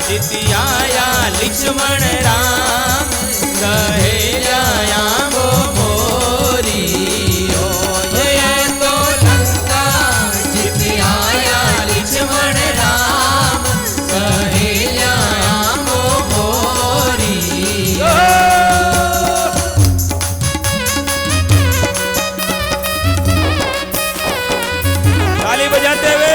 जितियाया लक्ष्मण राम सहेलाया वो मोरी ओ ये तो लंका जितियाया लक्ष्मण राम सहेलाया वो मोरी ताली बजाते हुए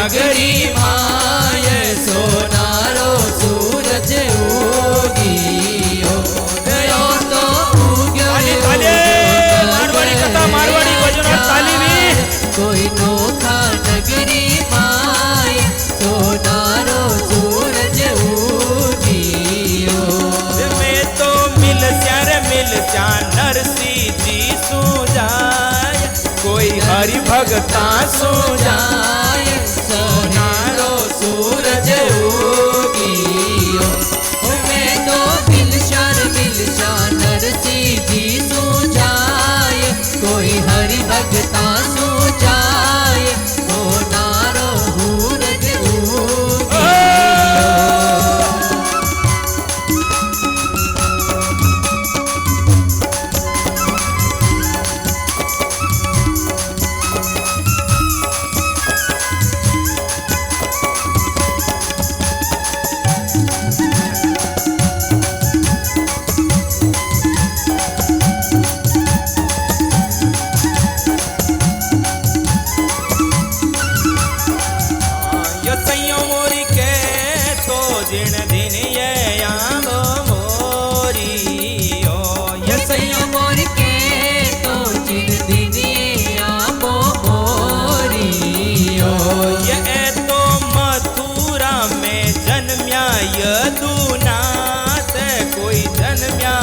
नगरी माय सोनारो सूरज उगियो गयो तो उग्यो मारवाड़ी कथा मारवाड़ी भजन ताली भी कोई नोखा नगरी माय सोनारो सूरज उगियो मैं तो मिल स्या नरसी जी सो जाय कोई हरि भगता सो जाय सोनारो सूरज उगियो मैं तो बिलशा नरसी जी सो जाए कोई हरि भगता सो जाए सोनारो सूरज उगियो यदुनाथ कोई जन्म्या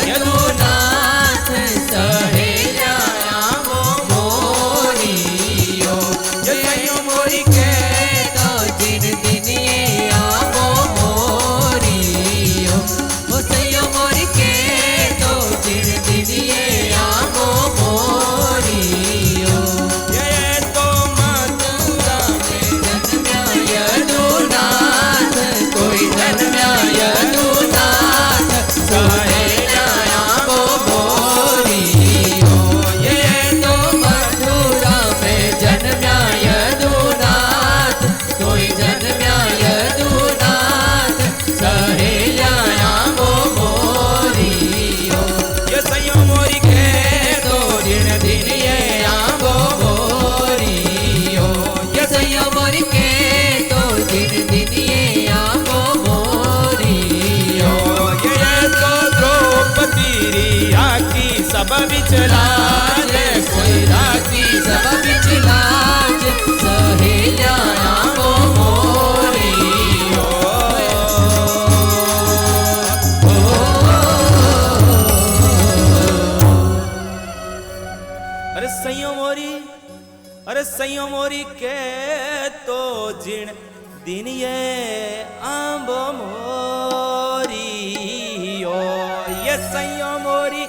यदुनाथ सहेलाया वो मोरियो जयो मोरी के तो जिन दिन ये आवो मोरियो ओ सयो मोरी के तो जिन दिन ये आवो मोरियो ये तो मथुरा में जन्म्या यदुनाथ कोई जन्म्या यदुनाथ सहेलाया वो मोरियो ये तो मथुरा में जन्म्या यदुनाथ कोई जन्म्या यदुनाथ सहेलाया वो मोरियो ये सयो मोरी के तो दिन दिन ये आवो मोरियो ये सयो मोरी के तो दिन दिन ये आवो मोरियो ये तो द्रौपदी रिया की सब बिचलाज कोई राखी सब बिचलाज सहेलाया वो मोरियो अरे सैयो मोरी के तो जिन दिन ये आंबो मोरियो ये सैयो मोरी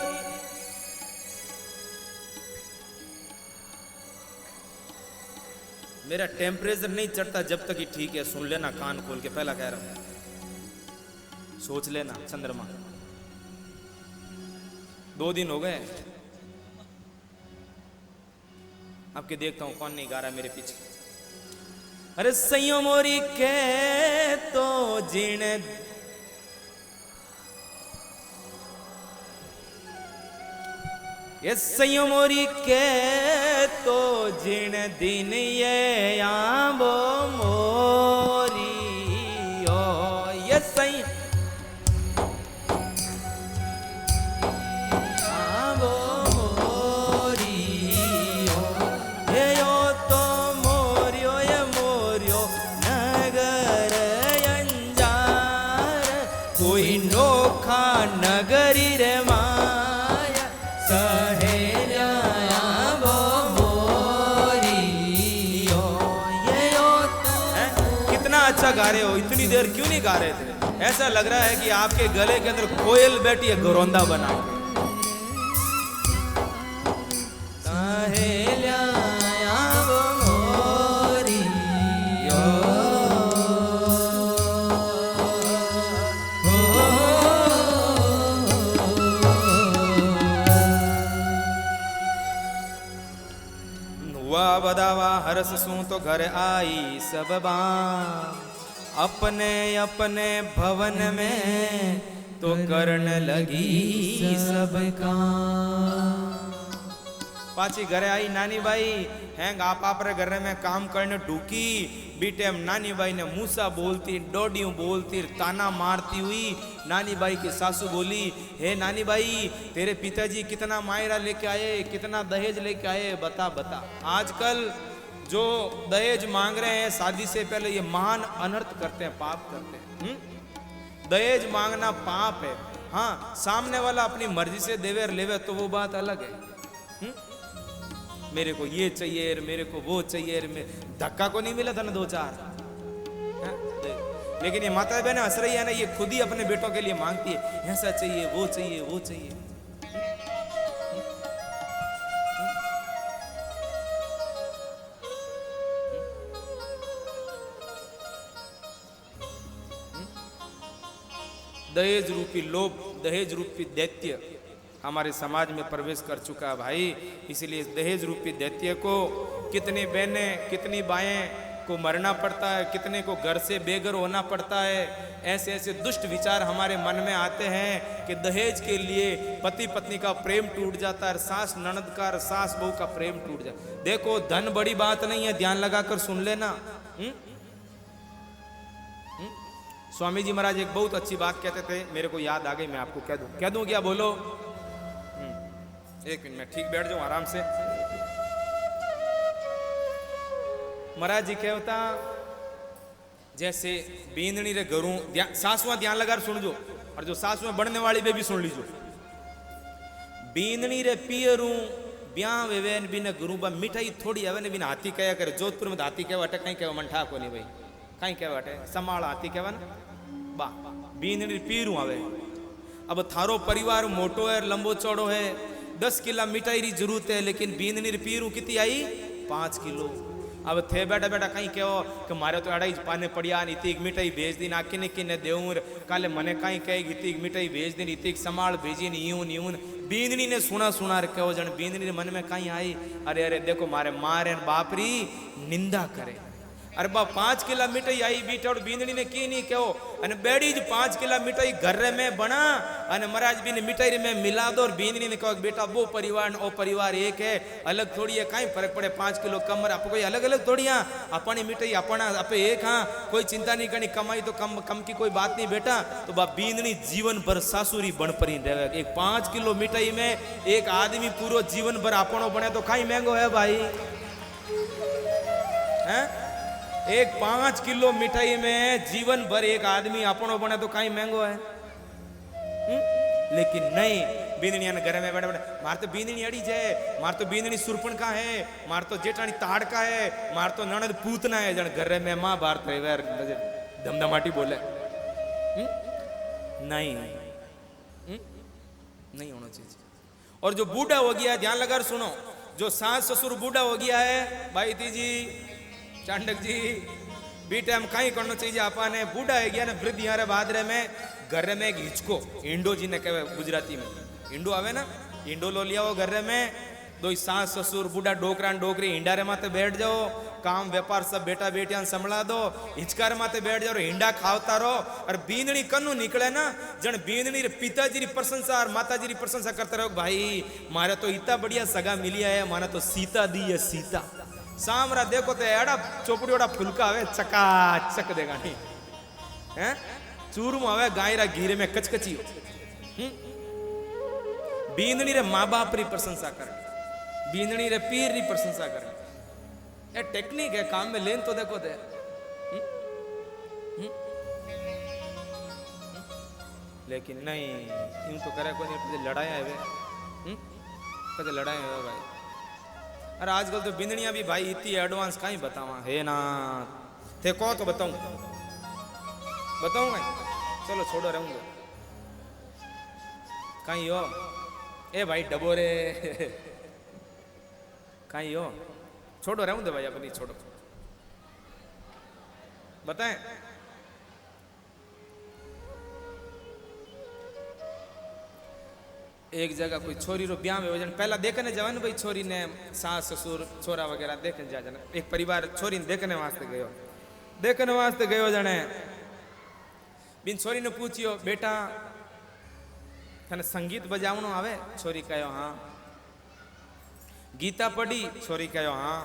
मेरा टेम्परेचर नहीं चढ़ता जब तक ही ठीक है। सुन लेना कान खोल के, पहला कह रहा हूं, सोच लेना। चंद्रमा 2 दिन हो गए, आपके देखता हूं कौन नहीं गा रहा मेरे पीछे। अरे सैयो मोरी के तो जिन ये सैयो मोरी के तो जिन दिन ये आंबो मोरी ओ ये सही आंबो मोरी ओ ये यो तो मोरियो ये मोरियो नगर अंजार कोई नोखा नगरी रे माया सहेल्या आंबो मोरी ओ ये यो तो कितना अच्छा गा रहे हो, इतनी देर क्यों नहीं गा रहे थे? ऐसा लग रहा है कि आपके गले के अंदर कोयल बैठी है गोरौंदा बना के। सहेल्या आंबो मोरी हुआ बदावा हरस सूं तो घर आई सब बाँ अपने अपने भवन में तो करण लगी सब काम। पाची घरे आई नानी बाई हैंग आप रे घर में काम करने ढूकी बीटे नानी बाई ने मूसा बोलती डोडियों बोलती ताना मारती हुई नानी बाई की सासू बोली, हे नानी बाई तेरे पिताजी कितना मायरा लेके आए, कितना दहेज लेके आए, बता बता। आजकल जो दहेज मांग रहे हैं शादी से पहले ये महान अनर्थ करते हैं, पाप करते हैं। दहेज मांगना पाप है। हाँ, सामने वाला अपनी मर्जी से देवे लेवे तो वो बात अलग है। मेरे को ये चाहिए, मेरे को वो चाहिए, धक्का को नहीं मिला था ना 2-4। लेकिन ये माता बहन हंस रही है ना, ये खुद ही अपने बेटों के लिए मांगती है, ऐसा चाहिए, वो चाहिए, वो चाहिए। दहेज रूपी लोभ, दहेज रूपी दैत्य हमारे समाज में प्रवेश कर चुका है भाई। इसलिए दहेज रूपी दैत्य को कितनी बहनें कितनी बाएं को मरना पड़ता है, कितने को घर से बेघर होना पड़ता है। ऐसे ऐसे दुष्ट विचार हमारे मन में आते हैं कि दहेज के लिए पति पत्नी का प्रेम टूट जाता है, सास ननद का, सास बहू का प्रेम टूट जाता है। देखो धन बड़ी बात नहीं है, ध्यान लगाकर सुन लेना। स्वामी जी महाराज एक बहुत अच्छी बात कहते थे, मेरे को याद आ गई, मैं आपको कह दूं क्या? बोलो। एक मिनट में ठीक बैठ जाऊं आराम से। महाराज जी क्या होता, जैसे बींदनी रे घरों सासुआ ध्यान लगा सुन जो, और जो सासुआ बढ़ने वाली वे भी सुन लीजो। बींदनी रे पियरू ब्याह वेवेन बिना गुरु बा मिठाई थोड़ी आवे ने बिना हाथी कया करे। जोधपुर में हाथी कहवा अटक कहीं कहवा मंठा को नहीं भाई, कहीं कहवा अटे समाल हाथी कहवा ना बा बींदनी पीरू आवे। अब थारो परिवार मोटो है, लंबो चौड़ो है, 10 किलो मिठाई री जरूरत है, लेकिन बींदनी पीरू कितनी आई 5 किलो। अब थे बैठा बैठा कहीं कहो कि मारे तो अड़ाई पाने पड़िया इतनी मिठाई भेज दी ना किने किने देऊं काले मने कहीं कहेगी इतनी मिठाई भेज दी इतनी संभाल भेजी यून यून। बींदनी ने सुना सुना रे कहो जन बींदनी ने मन में कहीं आई, अरे अरे देखो मारे मारे बापरी निंदा करे। अरे बा 5 किलो मिठाई आई बीटा और बींदनी ने की नहीं कहो अने बेड़ी 5 किलो मिठाई घर में बना अने महाराज भी ने मिठाई में मिला दो। और बींदनी ने कहो बेटा वो परिवार ओ परिवार एक है, अलग थोड़ी है, कहीं फर्क पड़े 5 किलो कम आप कोई अलग अलग थोड़ी। हाँ अपनी मिठाई अपना आप एक, हाँ कोई चिंता नहीं करनी, कमाई तो कम कम की कोई बात नहीं बेटा। तो बा बींदनी जीवन भर सासुरी बन परी रहे। एक 5 किलो मिठाई में एक आदमी पूरा जीवन भर अपनो बने तो कहीं महंगो है भाई है। एक 5 किलो मिठाई में जीवन भर एक आदमी अपनो बने तो कहीं महंगो है। लेकिन नहीं, बींदनी घर में बैठे बैठे मार तो बींदनी अड़ी जाए, मार तो बींदनी सुरपण का है, मार तो जेठानी ताड़ का है, मार तो ननद पूतना है जन घर में माँ बार धमधमाटी बोले। नहीं नहीं होना चाहिए। और जो बूढ़ा हो गया ध्यान लगा सुनो, जो सास ससुर बूढ़ा हो गया है भाई जी चांडक जी बीटे हम कहीं करना चाहिए आपने बूढ़ा है गया ना वृद्ध यहाँ भादरे में घर में एक हिचको इंडो जी ने कहे गुजराती में इंडो आवे ना, इंडो लो लिया वो घर में दो सास ससुर बूढ़ा डोकरा डोकरी हिंडारे माते बैठ जाओ, काम व्यापार सब बेटा बेटिया संभला दो, हिचकार माते बैठ जाओ, हिंडा खावता रहो। और बींदनी कनु निकले ना जन बींदनी रे पिताजी री प्रशंसा और माताजी री प्रशंसा करते रहो, भाई मारे तो इतना बढ़िया सगा मिलिया है, माने तो सीता दी है सीता। सामरा देखो तो एड़ा चोपड़ी ओड़ा फुलका आवे चकाचक देगा नहीं हैं, चूरमो आवे गायरा घीरे में कचकची हो। बींदनी रे माँ बाप री प्रशंसा कर, बींदनी रे पीर री प्रशंसा कर, ये टेक्निक है, काम में लेन तो देखो दे। लेकिन नहीं यूं तो करे कोई नहीं, लड़ाया है वे, कदे लड़ाया है भाई। अरे आजकल तो बिंदनिया भी भाई इतनी एडवांस कहीं बतावा है ना, थे कहो तो बताऊं बताऊंगा, चलो छोड़ो रहूंगा कहीं हो ए भाई डबोरे कहीं हो, छोड़ो रहूं दे भाई अपनी, छोड़ो बताएं। एक जगह कोई छोरी रो ब्याह में वजन पहला देखने जवान भाई, छोरी ने सास ससुर छोरा वगैरह देखने जा जाना, एक परिवार छोरी ने देखने वास्ते गयो, देखने वास्ते गयो जने बिन छोरी ने पूछियो बेटा तने संगीत बजावनो आवे, छोरी कहो हाँ। गीता पढ़ी, छोरी कहो हाँ।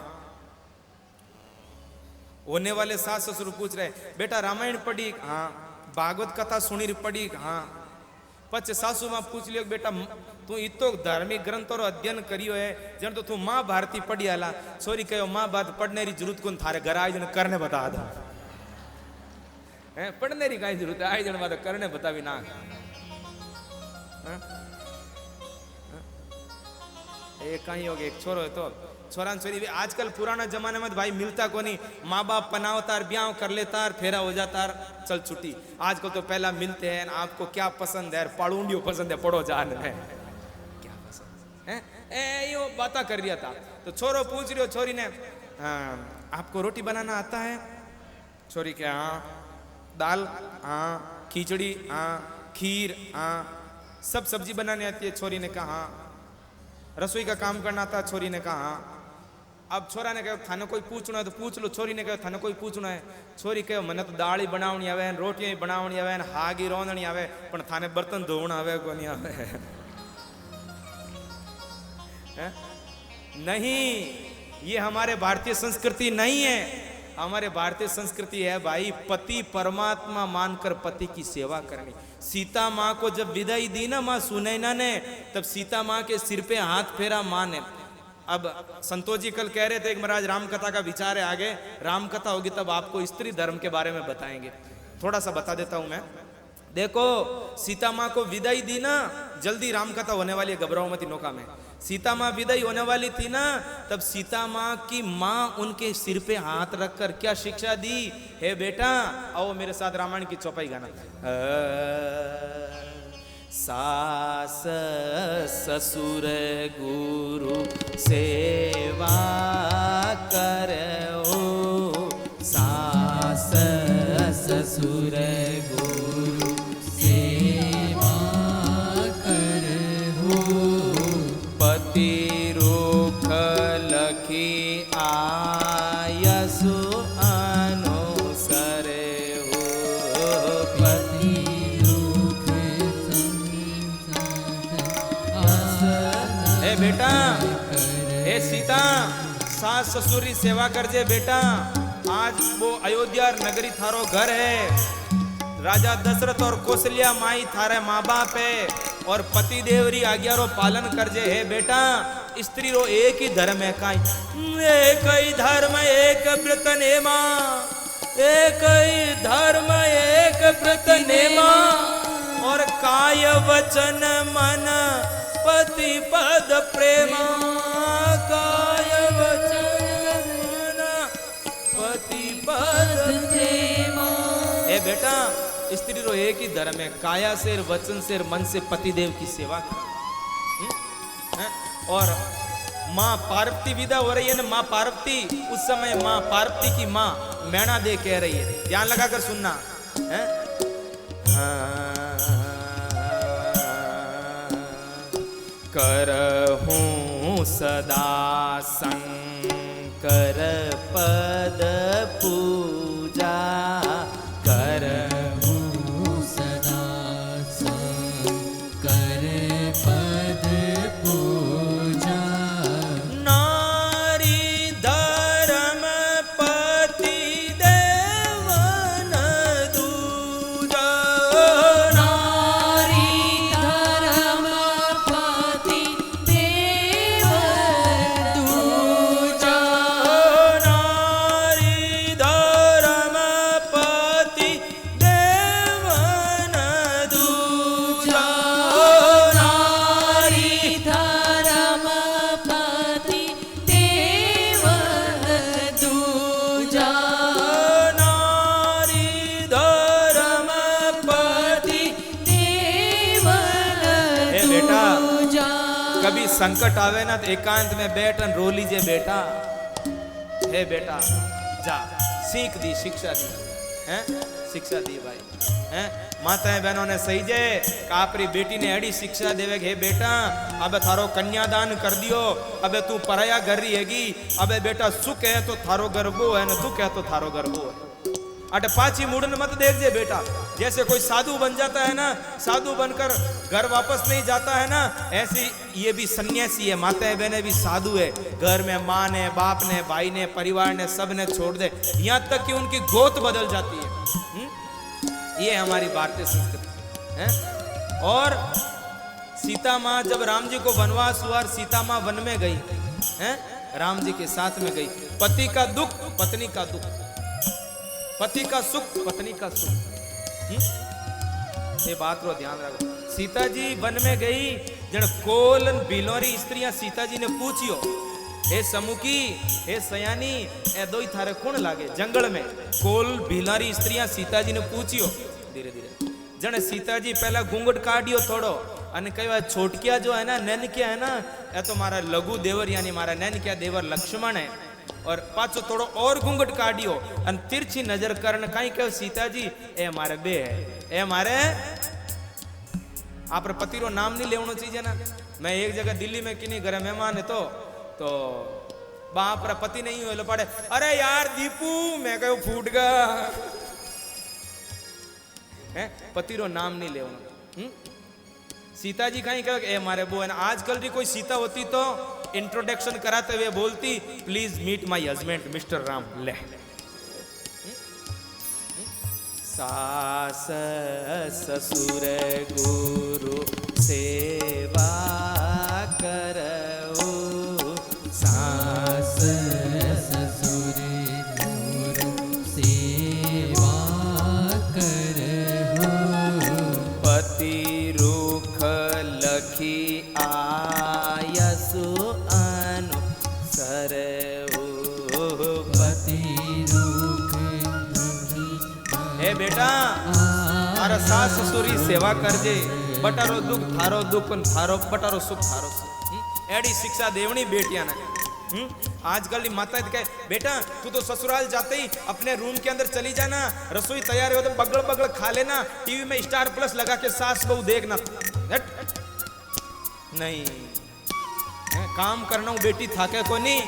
होने वाले सास ससुर पूछ रहे बेटा रामायण पढ़ी, हाँ। भागवत कथा सुनी पढ़ी, हाँ। पछ सासू मां पूछ लियो बेटा तू इतो धार्मिक ग्रंथों रो अध्ययन करियो है जन तो तू महाभारती पढ़ी आला, छोरी कहो महाभारत पढ़ने री जरूरत कौन थारे घर आई जन करने बता दो, हैं पढ़ने री काई जरूरत है, आई जन बात करने बता भी ना। एक कहीं हो गया, एक छोरो है तो छोरा छोरी आजकल पुराना जमाने में भाई मिलता को नहीं, माँ बाप पनावतार ब्याह कर लेतार फेरा हो जाता चल छुट्टी। आजकल तो पहला मिलते हैं आपको क्या पसंद है, पाड़ूंडियो पसंद है, पढ़ो जान है क्या पसंद है, ए यो बाता कर रिया था तो छोरो पूछ रही हो छोरी ने आपको रोटी बनाना आता है, छोरी के हाँ। दाल हाँ, खिचड़ी हाँ, खीर हाँ, सब सब्जी बनाने आती है, छोरी ने कहा हाँ। रसोई का काम करना था, छोरी ने कहा हाँ। अब छोरा ने कहा थाने कोई पूछना है तो पूछ लो, छोरी ने कहा थाने कोई पूछना है, छोरी कहो मैंने तो दाल ही बनावनी आवे, रोटियां ही बनावनी आवे, हाग ही रोंदनी आवे, पर थाने बर्तन धोना आवे को नहीं आवे नहीं, ये हमारे भारतीय संस्कृति नहीं है। हमारे भारतीय संस्कृति है भाई पति परमात्मा मानकर पति की सेवा करनी। सीता माँ को जब विदाई दी ना माँ सुनैना ने, तब सीता माँ के सिर पे हाथ फेरा माँ ने। अब संतोष जी कल कह रहे थे एक महाराज राम कथा का विचार है, आगे राम कथा होगी तब आपको स्त्री धर्म के बारे में बताएंगे, थोड़ा सा बता देता हूं मैं। देखो सीता माँ को विदाई दी ना, जल्दी राम कथा होने वाली है, घबराओ मत नौका में। सीता माँ विदाई होने वाली थी ना, तब सीता माँ की माँ उनके सिर पे हाथ रखकर क्या शिक्षा दी, हे बेटा आओ मेरे साथ रामायण की चौपाई गाना। सास ससुर गुरु सेवा करो, सास ससुर गुरु सेवा करो, पति रुख लखी आयसु अनुसरे हो, पति रुख ए बेटा ए सीता सास ससुर की सेवा कर जे बेटा। आज वो अयोध्या नगरी थारो घर है, राजा दशरथ और कौशल्या माई थारे माँ बाप है, और पति देव री आज्ञा रो पालन कर जे है बेटा। स्त्री रो एक ही धर्म है, काई एक ही धर्म एक व्रत नेमा, एक ही धर्म एक व्रत नेमा, और काय वचन मन पति पद प्रेमा, काय वचन मन पति पद प्रेमा। ए बेटा स्त्री रो एक ही धर्म है, काया से वचन से मन से पति देव की सेवा कर। और माँ पार्वती विदा हो रही है ना, माँ पार्वती उस समय माँ पार्वती की माँ मैना दे कह रही है, ध्यान लगा कर सुनना है। करहूं सदा शंकर पद पूजा करहूँ सदा शंकर पद पूजा नारी धर्म पति देवन दूजा नारी धर्म पति देव दूजा नारी धर्म पति देवन दूजा नारी धर्म पति देव दूजा नारी धर्म पति देव ए बेटा दूजा कभी संकट आवे ना तो एकांत में बैठ रो लीजिए बेटा। हे बेटा जा सीख दी शिक्षा दी हैं शिक्षा दी भाई हैं माताएं बहनों ने सही जे कापरी बेटी ने अड़ी शिक्षा देवे हे बेटा अबे थारो कन्यादान कर दियो अबे तू पराया घर रही हैगी अबे बेटा सुख है तो थारो गर्भो है न दुख है तो थारो गर्भो है। अटे पाची मुड़न मत देख जे बेटा जैसे कोई साधु बन जाता है ना साधु बनकर घर वापस नहीं जाता है ना ऐसी ये भी सन्यासी है माताएं बहनें भी साधु है घर में माँ ने बाप ने भाई ने परिवार ने सब ने छोड़ दे यहाँ तक कि उनकी गोत बदल जाती है। ये हमारी भारतीय संस्कृति है। और सीता माँ जब राम जी को वनवास हुआ सीता माँ वन में गई है राम जी के साथ में गई पति का दुख पत्नी का दुख पति का सुख पत्नी का सुख ये बात रो ध्यान रखो। सीता जी वन में गई जन कोल बिलोरी स्त्रियां सीता जी ने पूछियो हे समुखी हे सयानी ए दो थारे कौन लागे जंगल में कोल बिलारी स्त्रियां सीता जी ने पूछियो धीरे धीरे जन सीता जी पहला घूंघट काढ़ियो थोड़ो અને કહેવાય છોટकिया जो है ना नैनकिया है ना ये तो मारा लघु देवर यानी मारा नैनकिया देवर लक्ष्मण है और पाछो थोड़ो और घूंघट काढ़ियो अन तिरछी नजर करन कई कहो सीता जी ए मारे बे है ए मारे आप पति रो नाम नहीं लेवनो चाहिए ना। मैं एक जगह दिल्ली में किन्हीं घरे मेहमान है तो बाप रा पति नहीं हुए पड़े अरे यार दीपू मैं कहो फूट गया है पति रो नाम नहीं लेवनो। सीता जी कहीं कहो ए मारे बो है ना आजकल भी कोई सीता होती तो इंट्रोडक्शन कराते हुए बोलती please meet my husband mister Ram ले सास ससुर गुरु सेवा करो सास ससुर गुरु सेवा करहु पति रुख लखी आयसु अनुसर पति रुख हे बेटा तारा सास ससुरी सेवा करजे बटारो दुख थारो दुख थारो बटारो सुख थारो सुख एडी शिक्षा देवनी बेटिया ने। आजकल की माता कहे बेटा तू तो ससुराल जाते ही अपने रूम के अंदर चली जाना रसोई तैयार हो तो बगड़ बगड़ खा लेना टीवी में स्टार प्लस लगा के सास बहू देखना नहीं काम करना बेटी थाके को नहीं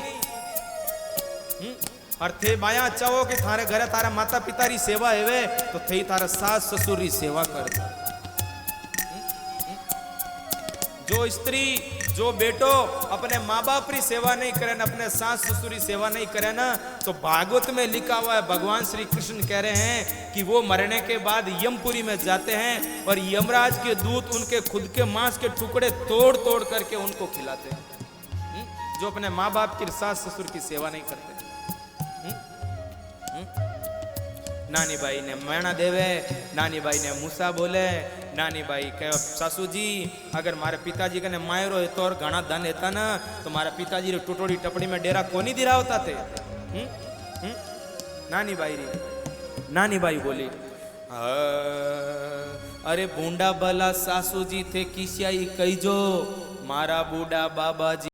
और थे बाया चाहो कि थारे घरे तारा माता पिता री सेवा हेवे तो थे तारा सास ससुर री सेवा कर जो स्त्री जो बेटो अपने माँ बाप की सेवा नहीं करे ना अपने सास ससुर की सेवा नहीं करे ना तो भागवत में लिखा हुआ है भगवान श्री कृष्ण कह रहे हैं कि वो मरने के बाद यमपुरी में जाते हैं और यमराज के दूत उनके खुद के मांस के टुकड़े तोड़ तोड़ करके उनको खिलाते हैं जो अपने माँ बाप की सास ससुर की सेवा नहीं करते। नानी बाई ने मैणा देवे नानी बाई ने मूसा बोले नानी बाई कहो सासू जी अगर मारे पिताजी कने मायरो है तो और घना धन हेता ना तो मारा पिताजी रे टुटोड़ी टपड़ी में डेरा कोनी दिरावता थे। नानी बाई बोली अरे बूंडा भला सासू जी थे किसियाई कही जो मारा बूढ़ा बाबा जी